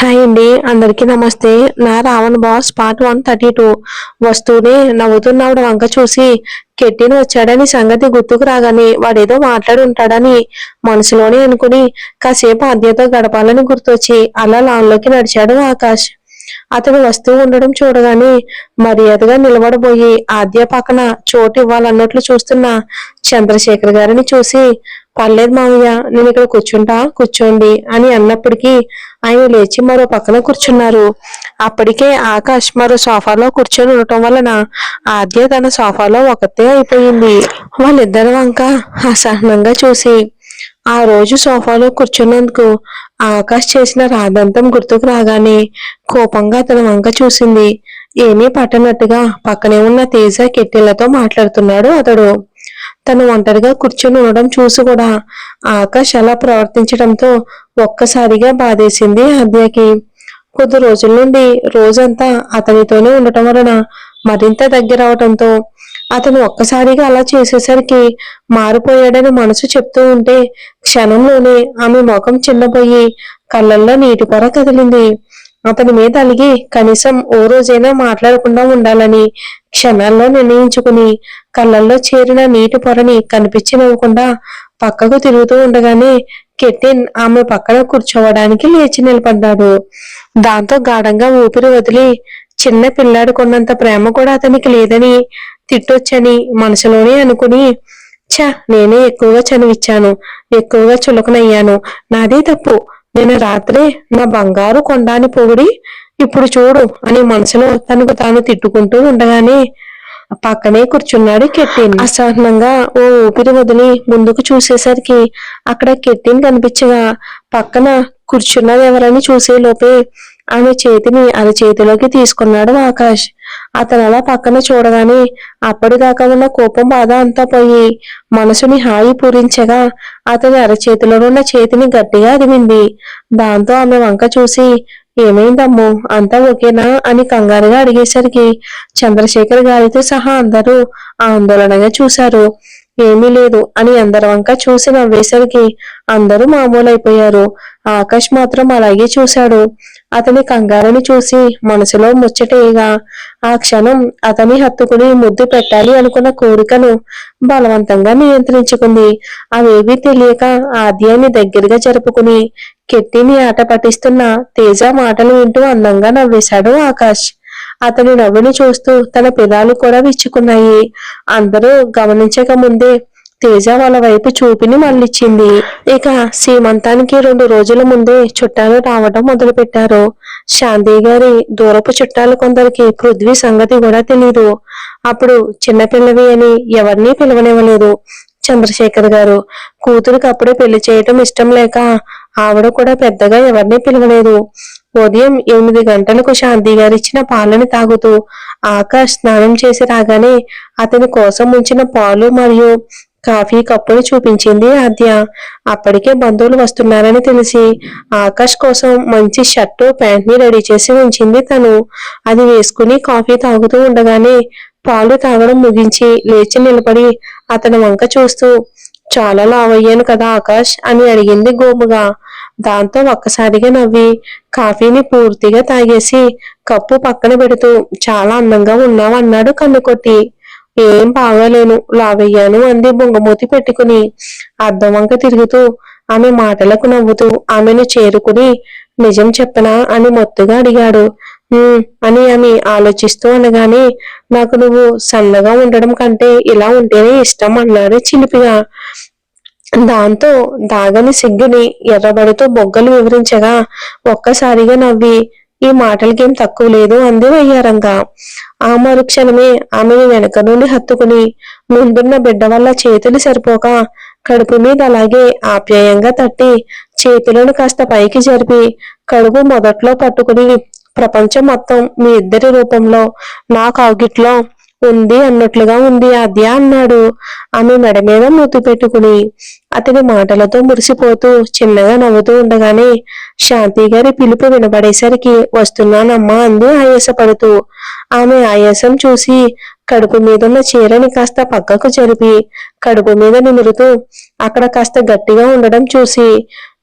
Hi అండి, అందరికీ నమస్తే. నా రావణ్ బాస్ పార్ట్ 132 వస్తూనే నవ్వుతున్నవాడు వంక చూసి కెట్టిన వచ్చాడని సంగతి గుర్తుకు రాగానే వాడేదో మాట్లాడి ఉంటాడని మనసులోనే అనుకుని కాసేపు ఆద్యతో గడపాలని గుర్తొచ్చి అలా లాన్లోకి నడిచాడు ఆకాష్. అతడు వస్తూ ఉండడం చూడగానే మర్యాదగా నిలబడబోయి ఆద్య పక్కన చోటు ఇవ్వాలన్నట్లు చూస్తున్న చంద్రశేఖర్ గారిని చూసి, పర్లేదు మావయ్య, నేను ఇక్కడ కూర్చోండి అని అన్నప్పటికీ ఆయన లేచి మరో పక్కన కూర్చున్నారు. అప్పటికే ఆకాష్ మరో సోఫాలో కూర్చొని ఉండటం వలన ఆద్య తన సోఫాలో ఒకతే అయిపోయింది. వాళ్ళిద్దరి వంక అసహనంగా చూసి ఆ రోజు సోఫాలో కూర్చున్నందుకు ఆకాష్ చేసిన రాదంతం గుర్తుకు రాగానే కోపంగా అతని వంక చూసింది. ఏమీ పట్టనట్టుగా పక్కనే ఉన్న తేజ కెట్టెలతో మాట్లాడుతున్నాడు అతడు. తను ఒంటరిగా కూర్చొని ఉండడం చూసి కూడా ఆకాష్ అలా ప్రవర్తించడంతో ఒక్కసారిగా బాధేసింది ఆద్యకి. కొద్ది రోజుల నుండి రోజంతా అతనితోనే ఉండటం వలన మరింత దగ్గర అవటంతో అతను ఒక్కసారిగా అలా చేసేసరికి మారిపోయాడని మనసు చెప్తూ ఉంటే క్షణంలోనే ఆమె ముఖం చిన్నపోయి కళ్ళల్లో నీటి పొర కదిలింది. అతని మీద అలిగి కనీసం ఓ రోజైనా మాట్లాడకుండా ఉండాలని క్షణాల్లో నిర్ణయించుకుని కళ్ళల్లో చేరిన నీటి పొరని కనిపించి నవ్వకుండా పక్కకు తిరుగుతూ ఉండగానే కెట్టిన్ ఆమె పక్కన కూర్చోవడానికి లేచి నిలబడ్డాడు. దాంతో గాఢంగా ఊపిరి వదిలి చిన్న పిల్లాడు కొన్నంత ప్రేమ కూడా అతనికి లేదని తిట్టొచ్చని మనసులోనే అనుకుని, నేనే ఎక్కువగా చనువిచ్చాను, ఎక్కువగా చులకనయ్యాను, నాదే తప్పు, నేను రాత్రే నా బంగారు కొండాని పొగిడి ఇప్పుడు చూడు అని మనసులో తనకు తాను తిట్టుకుంటూ ఉండగానే పక్కనే కూర్చున్నాడు కెట్టిన్. అసహనంగా ఓ ఊపిరి వదిలి ముందుకు చూసేసరికి అక్కడ కెట్టిన్ కనిపించగా పక్కన కూర్చున్నది ఎవరని చూసే లోపే ఆమె చేతిని అరచేతిలోకి తీసుకున్నాడు ఆకాష్. అతను అలా పక్కన చూడగానే అప్పటిదాకా ఉన్న కోపం బాధ అంతా పోయి మనసుని హాయి పూరించగా అతని అరచేతిలో ఉన్న చేతిని గట్టిగా అదిమింది. దాంతో ఆమె వంక చూసి, ఏమైందమ్మో, అంతా ఓకేనా అని కంగారుగా అడిగేసరికి చంద్రశేఖర్ గారితో సహా అందరూ ఆందోళనగా చూశారు. ఏమీ లేదు అని అందరి వంక చూసి నవ్వేసరికి అందరూ మామూలైపోయారు. ఆకాష్ మాత్రం అలాగే చూశాడు. అతని కంగారుని చూసి మనసులో ముచ్చటేగా ఆ క్షణం అతని హత్తుకుని ముద్దు పెట్టాలి అనుకున్న కోరికను బలవంతంగా నియంత్రించుకుంది. అవేవీ తెలియక ఆద్యాన్ని దగ్గరగా జరుపుకుని కెట్టిని ఆట పట్టిస్తున్న తేజ మాటలు వింటూ అందంగా నవ్వేశాడు ఆకాష్. అతని నవ్వుని చూస్తూ తన పెదాలు కూడా విచ్చుకున్నాయి. అందరూ గమనించక ముందే తేజ వాళ్ళ వైపు చూపిని మళ్ళిచ్చింది. ఇక సీమంతానికి 2 రోజుల ముందే చుట్టాలు రావడం మొదలు పెట్టారు. శాంతి గారి దూరపు చుట్టాలు కొందరికి పృథ్వీ సంగతి కూడా తెలీదు. అప్పుడు చిన్నపిల్లవి అని ఎవరినీ పిలవనివ్వలేదు చంద్రశేఖర్ గారు. కూతురికి అప్పుడే పెళ్లి చేయటం ఇష్టం లేక ఆవిడ కూడా పెద్దగా ఎవరినీ పిలవలేదు. ఉదయం 8 గంటలకు శాంతి గారిచ్చిన పాలని తాగుతూ ఆకాష్ స్నానం చేసి రాగానే అతని కోసం ఉంచిన పాలు మరియు కాఫీ కప్పుని చూపించింది ఆద్య. అప్పటికే బంధువులు వస్తున్నారని తెలిసి ఆకాష్ కోసం మంచి షర్టు ప్యాంట్ ని రెడీ చేసి ఉంచింది తను. అది వేసుకుని కాఫీ తాగుతూ ఉండగానే పాలు తాగడం ముగించి లేచి నిలబడి అతని వంక చూస్తూ, చాలా లావయ్యాను కదా ఆకాష్ అని అడిగింది గోముగా. దాంతో ఒక్కసారిగా నవ్వి కాఫీని పూర్తిగా తాగేసి కప్పు పక్కన పెడుతూ చాలా అందంగా ఉన్నావు అన్నాడు కన్నుకొట్టి. ఏం బాగాలేను, లావయ్యాను అంది బొంగమూతి పెట్టుకుని. అద్దం వంక తిరుగుతూ ఆమె మాటలకు నవ్వుతూ ఆమెను చేరుకుని, నిజం చెప్పనా అని మొత్తుగా అడిగాడు. అని ఆమె ఆలోచిస్తూ అనగానే, నాకు నువ్వు సన్నగా ఉండడం కంటే ఇలా ఉంటేనే ఇష్టం అన్నాడు చిలిపిగా. దాంతో దాగని సిగ్గుని ఎర్రబడుతూ బొగ్గలు వివరించగా ఒక్కసారిగా నవ్వి, ఈ మాటలకేం తక్కువ లేదు అంది వయ్యారంగా. ఆ మరుక్షణమే ఆమెను వెనక నుండి హత్తుకుని ముందున్న బిడ్డ వల్ల చేతులు సరిపోక కడుపు మీద అలాగే ఆప్యాయంగా తట్టి చేతులను కాస్త పైకి జరిపి కడుపు మొదట్లో పట్టుకుని, ప్రపంచం మొత్తం మీ ఇద్దరి రూపంలో నా కౌగిట్లో ఉంది అన్నట్లుగా ఉంది ఆద్య అన్నాడు ఆమె మెడ మీద మూతు పెట్టుకుని. అతని మాటలతో మురిసిపోతూ చిన్నగా నవ్వుతూ ఉండగానే శాంతి గారి పిలుపు వినబడేసరికి వస్తున్నానమ్మా అంది ఆయాసపడుతూ. ఆమె ఆయాసం చూసి కడుపు మీదున్న చీరని కాస్త పక్కకు జరిపి కడుపు మీద నిమురుతూ అక్కడ కాస్త గట్టిగా ఉండడం చూసి,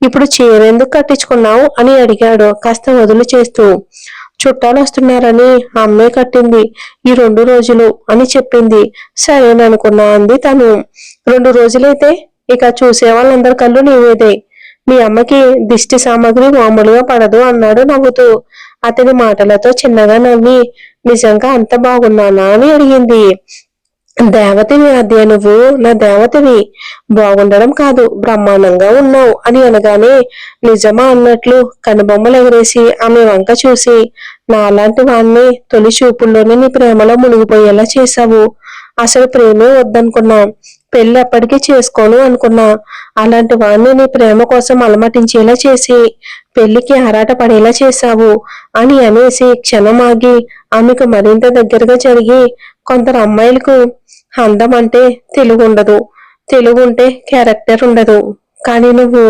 ఇప్పుడు చీర ఎందుకు కట్టించుకున్నావు అని అడిగాడు కాస్త వదులు చేస్తూ. చుట్టాలు వస్తున్నారని అమ్మే కట్టింది ఈ 2 రోజులు అని చెప్పింది. సరేననుకున్నా అంది తను. 2 రోజులైతే ఇక చూసే వాళ్ళందరి కళ్ళు నీవేదే. మీ అమ్మకి దిష్టి సామాగ్రి మామూలుగా పడదు అన్నాడు నవ్వుతూ. అతని మాటలతో చిన్నగా నవ్వి, నిజంగా అంత బాగున్నానా అని అడిగింది. దేవతవి ఆద్య, నువ్వు నా దేవతవి. బాగుండడం కాదు, బ్రహ్మాండంగా ఉన్నావు అని అనగానే నిజమా అన్నట్లు కనుబొమ్మలు ఎగరేసి ఆమె వంక చూసి, నాలాంటి వాణ్ణి తొలి చూపుల్లోనే నీ ప్రేమలో మునిగిపోయేలా చేశావు. అసలు ప్రేమే వద్దనుకున్నా, పెళ్లి ఎప్పటికీ చేసుకోను అనుకున్నా. అలాంటి వాణ్ణి నీ ప్రేమ కోసం అలమటించేలా చేసి పెళ్లికి ఆరాట పడేలా చేశావు అని అనేసి క్షణం ఆగి ఆమెకు మరింత దగ్గరగా జరిగి, కొందరు అమ్మాయిలకు అందం అంటే తెలుగుండదు, తెలుగుంటే క్యారెక్టర్ ఉండదు, కానీ నువ్వు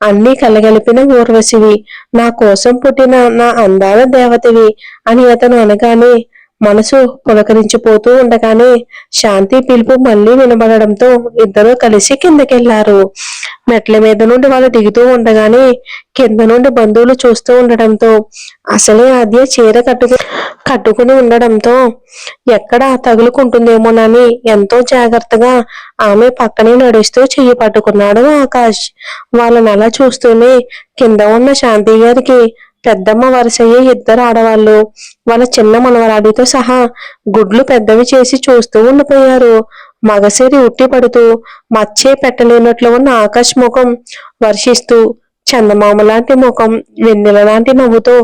అన్నీ కలగలిపిన ఊర్వశివి, నా కోసం పుట్టిన నా అందాల దేవతవి అని అతను అనగానే మనసు పులకరించిపోతూ ఉండగానే శాంతి పిలుపు మళ్ళీ వినబడడంతో ఇద్దరూ కలిసి కిందకెళ్లారు. మెట్ల మీద నుండి వాళ్ళు దిగుతూ ఉండగానే కింద నుండి బంధువులు చూస్తూ ఉండడంతో అసలే ఆద్య చీర కట్టుకుని ఉండడంతో ఎక్కడ తగులుకుంటుందేమోనని ఎంతో జాగ్రత్తగా ఆమె పక్కనే నడుస్తూ చెయ్యి పట్టుకున్నాడు ఆకాష్. వాళ్ళని అలా చూస్తూనే కింద ఉన్న శాంతి గారికి పెద్దమ్మ వరుసయ్యే 2 ఆడవాళ్ళు వాళ్ళ చిన్న మనవరాడితో సహా గుడ్లు పెద్దవి చేసి చూస్తూ ఉండిపోయారు. మగసిరి ఉట్టి పడుతూ మచ్చే పెట్టలేనట్లు ఉన్న ఆకాశ్ ముఖం వర్షిస్తూ చందమామ లాంటి ముఖం వెన్నెల లాంటి నవ్వుతో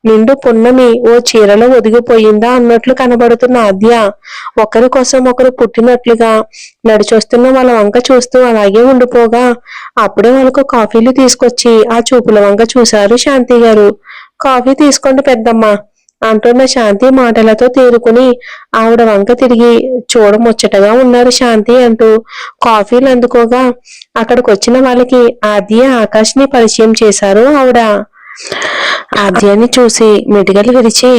నిండు పున్నమి ఓ చీరలో ఒదిగిపోయిందా అన్నట్లు కనబడుతున్న ఆద్య ఒకరి కోసం ఒకరు పుట్టినట్లుగా నడిచొస్తున్న వాళ్ళ వంక చూస్తూ అలాగే ఉండిపోగా అప్పుడే వాళ్ళకు కాఫీలు తీసుకొచ్చి ఆ చూపుల వంక చూశారు శాంతి గారు. కాఫీ తీసుకోండి పెద్దమ్మ అంటున్న శాంతి మాటలతో తేరుకుని ఆవిడ వంక తిరిగి చూడముచ్చటగా ఉన్నారు శాంతి అంటూ కాఫీలు అందుకోగా అక్కడికి వచ్చిన వాళ్ళకి ఆద్య ఆకాష్ని పరిచయం చేశారు ఆవిడ. ఆద్యాన్ని చూసి మిడిగలు విరిచి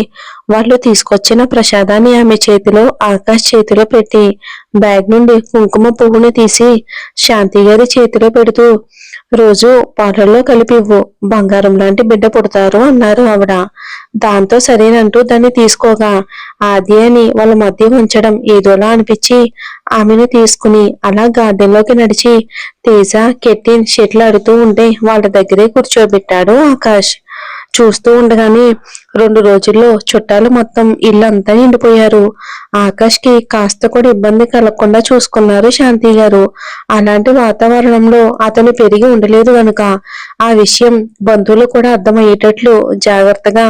వాళ్ళు తీసుకొచ్చిన ప్రసాదాన్ని ఆమె చేతిలో ఆకాష్ చేతిలో పెట్టి బ్యాగ్ నుండి కుంకుమ పువ్వుని తీసి శాంతి గారి చేతిలో పెడుతూ, రోజు పాలల్లో కలిపివ్వు, బంగారం లాంటి బిడ్డ పుడతారు అన్నారు ఆవిడ. దాంతో సరేనంటూ దాన్ని తీసుకోగా ఆద్యాని వాళ్ళ మధ్య ఉంచడం ఏదోలా అనిపించి ఆమెను తీసుకుని అలా గార్డెన్ లోకి నడిచి తేజ కెట్టిన్ షెట్లు ఆడుతూ ఉంటే వాళ్ళ దగ్గరే కూర్చోబెట్టాడు ఆకాష్. చూస్తూ ఉండగానే 2 రోజుల్లో చుట్టాలు మొత్తం ఇల్లంతా నిండిపోయారు. ఆకాష్ కి కాస్త కూడా ఇబ్బంది కలగకుండా చూసుకున్నారు శాంతి గారు. అలాంటి వాతావరణంలో అతను పెరిగి ఉండలేదు గనుక ఆ విషయం బంధువులు కూడా అర్థమయ్యేటట్లు జాగ్రత్తగా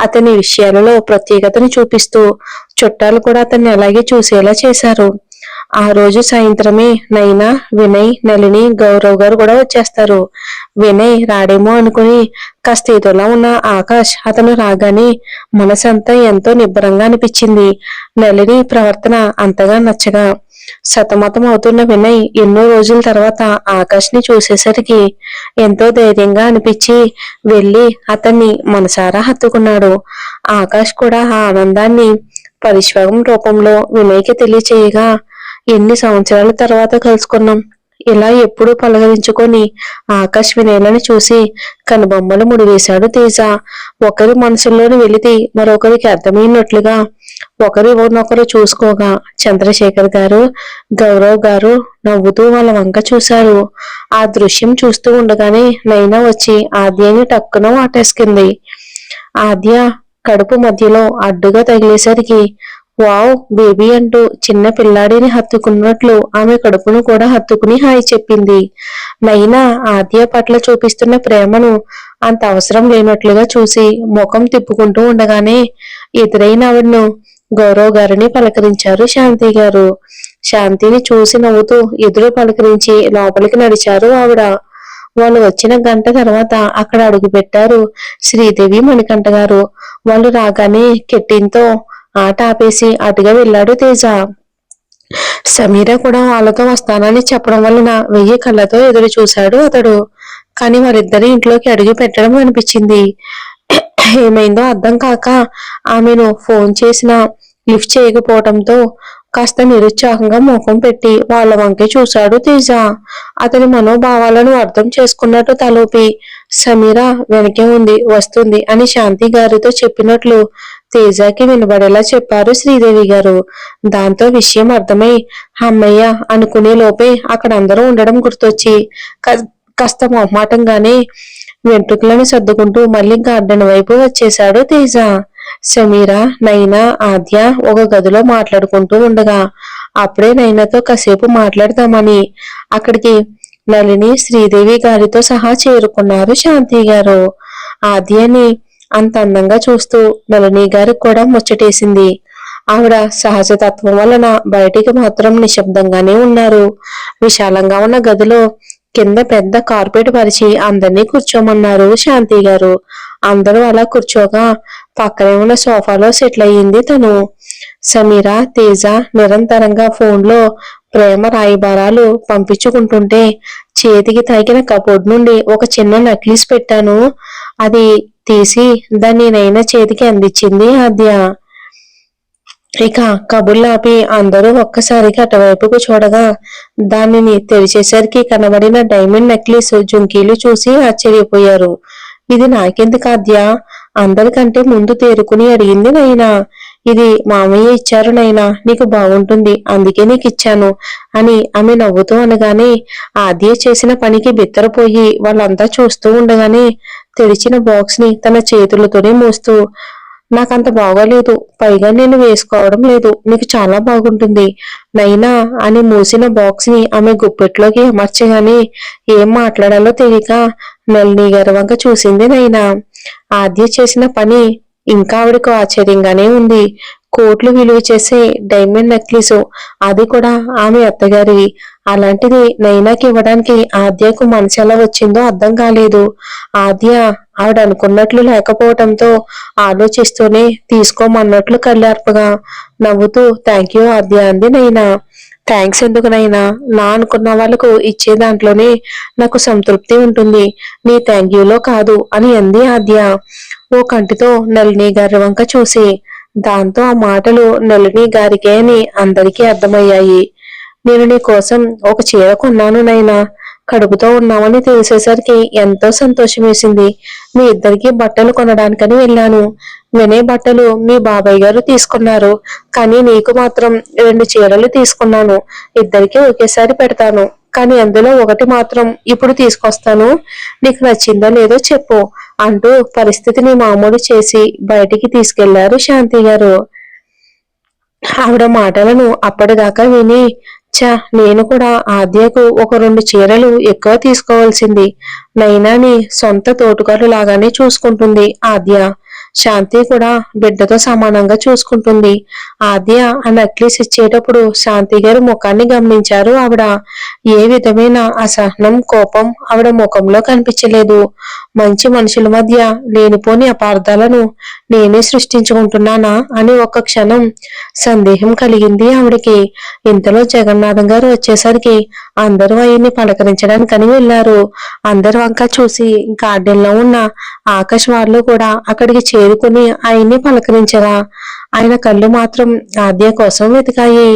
అతని విషయాలలో ప్రత్యేకతను చూపిస్తూ చుట్టాలు కూడా అతన్ని అలాగే చూసేలా చేశారు. ఆ రోజు సాయంత్రమే నైనా, వినయ్, నళిని, గౌరవ్ గారు కూడా వచ్చేస్తారు. వినయ్ రాడేమో అనుకుని కాస్త ఏదోలా ఉన్న ఆకాష్ అతను రాగానే మనసంతా ఎంతో నిబ్బరంగా అనిపించింది. నళిని ప్రవర్తన అంతగా నచ్చగా సతమతం అవుతున్న వినయ్ ఎన్నో రోజుల తర్వాత ఆకాష్ ని చూసేసరికి ఎంతో ధైర్యంగా అనిపించి వెళ్లి అతన్ని మనసారా హత్తుకున్నాడు. ఆకాష్ కూడా ఆ ఆనందాన్ని పరిష్వాగం రూపంలో వినయ్కి తెలియచేయగా, ఎన్ని సంవత్సరాల తర్వాత కలుసుకున్నాం, ఇలా ఎప్పుడు పలకరించుకొని ఆకాష్ వినయలను చూసి కనుబొమ్మలు ముడివేశాడు తేజ. ఒకరి మనసుల్లోని వెలితి మరొకరికి అర్థమైనట్లుగా ఒకరినొకరు చూసుకోగా చంద్రశేఖర్ గారు, గౌరవ్ గారు నవ్వుతూ వాళ్ళ వంక చూశారు. ఆ దృశ్యం చూస్తూ ఉండగానే నైనా వచ్చి ఆద్యని టక్కున వాటేసుకుంది. ఆద్య కడుపు మధ్యలో అడ్డుగా తగిలేసరికి వావ్ బేబీ అంటూ చిన్న పిల్లాడిని హత్తుకున్నట్లు ఆమె కడుపును కూడా హత్తుకుని హాయ్ చెప్పింది. నైనా ఆద్య పట్ల చూపిస్తున్న ప్రేమను అంత అవసరం లేనట్లుగా చూసి ముఖం తిప్పుకుంటూ ఉండగానే ఎదురైన ఆవిడను గౌరవ్ గారిని పలకరించారు శాంతి గారు. శాంతిని చూసి నవ్వుతూ ఎదురు పలకరించి లోపలికి నడిచారు ఆవిడ. వాళ్ళు వచ్చిన గంట తర్వాత అక్కడ అడుగు పెట్టారు శ్రీదేవి, మణికంఠ గారు. వాళ్ళు రాగానే కెట్టిన్తో ఆట ఆపేసి అటుగా వెళ్ళాడు తేజ. సమీర కూడా వాళ్ళతో వస్తానని చెప్పడం వలన 1000 కళ్ళతో ఎదురు చూశాడు అతడు. కానీ వారిద్దరి ఇంట్లోకి అడుగు పెట్టడం అనిపించింది. ఏమైందో అర్థం కాక ఆమెను ఫోన్ చేసినా లిఫ్ట్ చేయకపోవడంతో కాస్త నిరుత్సాహంగా ముఖం పెట్టి వాళ్ళ వంకే చూశాడు తేజ. అతని మనోభావాలను అర్థం చేసుకున్నట్టు తలూపి సమీర వెనకే ఉంది, వస్తుంది అని శాంతి గారితో చెప్పినట్లు తేజకి వినబడేలా చెప్పారు శ్రీదేవి గారు. దాంతో విషయం అర్థమై అమ్మయ్య అనుకునే లోపే అక్కడ అందరూ ఉండడం గుర్తొచ్చి కాస్త మొహమాటంగానే వెంట్రుకలను సర్దుకుంటూ మళ్ళీ గార్డెన్ వైపు వచ్చేశాడు తేజ. సమీర, నైనా, ఆద్య ఒక గదిలో మాట్లాడుకుంటూ ఉండగా అప్పుడే నైనాతో కాసేపు మాట్లాడదామని అక్కడికి నళిని, శ్రీదేవి గారితో సహా చేరుకున్నారు శాంతి గారు. ఆద్యని అంత అందంగా చూస్తూ నళిని గారికి కూడా ముచ్చటేసింది. ఆవిడ సహజతత్వం వలన బయటికి మాత్రం నిశ్శబ్దంగానే ఉన్నారు. విశాలంగా ఉన్న గదిలో కింద పెద్ద కార్పెట్ పరిచి అందరినీ కూర్చోమన్నారు శాంతి గారు. అందరూ అలా కూర్చోగా పక్కనే ఉన్న సోఫాలో సెటిల్ అయ్యింది తను. సమీర, తేజ నిరంతరంగా ఫోన్లో ప్రేమ రాయబారాలు పంపించుకుంటుంటే చేతికి తగిన కబోర్డ్ నుండి ఒక చిన్న నక్లీస్ పెట్టాను, అది తీసి దాన్ని నైనా చేతికి అందించింది ఆద్య. ఇక కబుర్లాపి అందరూ ఒక్కసారిగా అటువైపుకు చూడగా దానిని తెరిచేసరికి కనబడిన డైమండ్ నెక్లెస్, జుంకీలు చూసి ఆశ్చర్యపోయారు. ఇది నాకెందుకు ఆద్య? అందరికంటే ముందు తేరుకుని అడిగింది నైనా. ఇది మామయ్య ఇచ్చారు నైనా, నీకు బాగుంటుంది అందుకే నీకు ఇచ్చాను అని ఆమె నవ్వుతూ అనగానే ఆద్య చేసిన పనికి బిత్తరపోయి వాళ్ళంతా చూస్తూ ఉండగానే తెరిచిన బాక్స్ ని తన చేతులతోనే మోస్తూ, నాకంత బాగోలేదు, పైగా నేను వేసుకోవడం లేదు, నీకు చాలా బాగుంటుంది నైనా అని మూసిన బాక్స్ ని ఆమె గుప్పెట్లోకి అమర్చగానే ఏం మాట్లాడాలో తెలియక నళిని గారి వంక చూసింది నైనా. ఆద్య చేసిన పని ఇంకా ఆవిడకు ఆశ్చర్యంగానే ఉంది. కోట్లు విలువ చేసే డైమండ్ నెక్లెస్, అది కూడా ఆమె అత్తగారివి. అలాంటిది నైనాకి ఇవ్వడానికి ఆద్యకు మనసు ఎలా వచ్చిందో అర్థం కాలేదు. ఆద్య ఆవిడ అనుకున్నట్లు లేకపోవడంతో ఆలోచిస్తూనే తీసుకోమన్నట్లు కళ్ళార్పగా నవ్వుతూ థ్యాంక్ యూ ఆద్య అంది నైనా. థ్యాంక్స్ ఎందుకు నైనా, నా అనుకున్న వాళ్ళకు ఇచ్చే దాంట్లోనే నాకు సంతృప్తి ఉంటుంది, నీ థ్యాంక్ యూలో కాదు అని అంది ఆద్య ఓ కంటితో నళిని గారి వంక చూసి. దాంతో ఆ మాటలు నళిని గారికే అని అందరికీ అర్థమయ్యాయి. నేను నీ కోసం ఒక చీర కొన్నాను నైనా, కడుపుతో ఉన్నామని తెలిసేసరికి ఎంతో సంతోషం వేసింది. మీ ఇద్దరికి బట్టలు కొనడానికని వెళ్ళాను. వినే బట్టలు మీ బాబాయ్ గారు తీసుకున్నారు, కానీ నీకు మాత్రం 2 చీరలు తీసుకున్నాను. ఇద్దరికి ఒకేసారి పెడతాను, కానీ అందులో ఒకటి మాత్రం ఇప్పుడు తీసుకొస్తాను, నీకు నచ్చిందో లేదో చెప్పు అంటూ పరిస్థితిని మామూలు చేసి బయటికి తీసుకెళ్లారు శాంతి గారు. ఆవిడ మాటలను అప్పటిదాకా విని నేను కూడా ఆద్యకు ఒక 2 చీరలు ఎక్కువ తీసుకోవాల్సింది. నైనాని సొంత తోటుగారు లాగానే చూసుకుంటుంది ఆద్య. శాంతి కూడా బిడ్డతో సమానంగా చూసుకుంటుంది. ఆద్య ఆ నెక్లెస్ ఇచ్చేటప్పుడు శాంతి గారి ముఖాన్ని గమనించారు ఆవిడ. ఏ విధమైన అసహనం, కోపం ఆవిడ ముఖంలో కనిపించలేదు. మంచి మనుషుల మధ్య లేనిపోని అపార్థాలను నేనే సృష్టించుకుంటున్నానా అని ఒక్క క్షణం సందేహం కలిగింది ఆవిడకి. ఇంతలో జగన్నాథం గారు వచ్చేసరికి అందరూ ఆయన్ని పలకరించడానికని వెళ్లారు. అందరూ వంక చూసి గార్డెన్ లో ఉన్న ఆకాశ్ వాళ్ళు కూడా అక్కడికి చేరుకుని ఆయన్ని పలకరించగా ఆయన కళ్ళు మాత్రం ఆద్య కోసం వెతికాయి.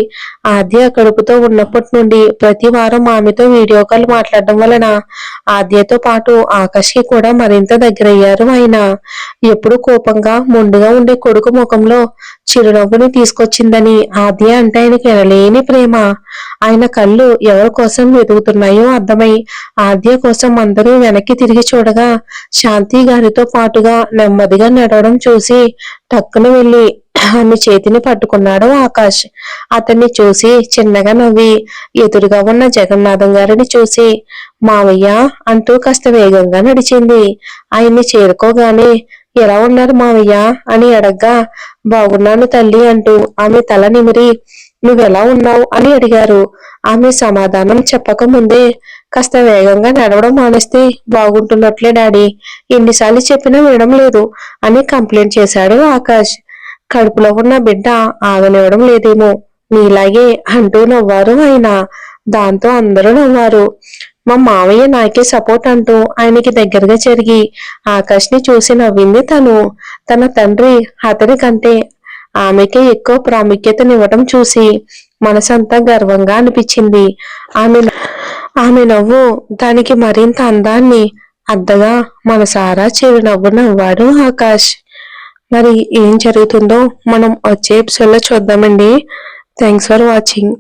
ఆద్య కడుపుతో ఉన్నప్పటి నుండి ప్రతి వారం ఆమెతో వీడియో కాల్ మాట్లాడడం వలన ఆద్యతో పాటు ఆకాష్ కి కూడా మరింత దగ్గరయ్యారు ఆయన. ఎప్పుడు కోపంగా మొండిగా ఉండే కొడుకు ముఖంలో చిరునవ్వుని తీసుకొచ్చిందని ఆద్య అంటే ఆయనకి ఎనలేని ప్రేమ. ఆయన కళ్ళు ఎవరి కోసం వెతుకుతున్నాయో అర్థమై ఆద్య కోసం అందరూ వెనక్కి తిరిగి చూడగా శాంతి గారితో పాటుగా నెమ్మదిగా నడవడం చూసి టక్కున వెళ్లి ఆమె చేతిని పట్టుకున్నాడు ఆకాష్. అతన్ని చూసి చిన్నగా నవ్వి ఎదురుగా ఉన్న జగన్నాథం గారిని చూసి మావయ్య అంటూ కాస్త వేగంగా నడిచింది. ఆయన్ని చేరుకోగానే ఎలా ఉన్నారు మావయ్య అని అడగ్గా బాగున్నాను తల్లి అంటూ ఆమె తల నిమిరి నువ్వెలా ఉన్నావు అని అడిగారు. ఆమె సమాధానం చెప్పక ముందే కాస్త వేగంగా నడవడం మానేస్తే బాగుంటున్నట్లే డాడీ, ఎన్నిసార్లు చెప్పినా వినడం లేదు అని కంప్లైంట్ చేశాడు ఆకాష్. కడుపులో ఉన్న బిడ్డ ఆగనివ్వడం లేదేమో నీలాగే అంటూ నవ్వారు ఆయన. దాంతో అందరూ నవ్వారు. మా మావయ్య నాకే సపోర్ట్ అంటూ ఆయనకి దగ్గరగా జరిగి ఆకాష్ ని చూసి నవ్వింది తను. తన తండ్రి అతని కంటే ఆమెకే ఎక్కువ ప్రాముఖ్యతనివ్వడం చూసి మనసంతా గర్వంగా అనిపించింది. ఆమె నవ్వు దానికి మరింత అందాన్ని అద్దగా మనసారా చిరునవ్వు నవ్వాడు ఆకాష్. మరి ఏం జరుగుతుందో మనం వచ్చే ఎపిసోడ్ లో చూద్దామండి. Thanks for watching.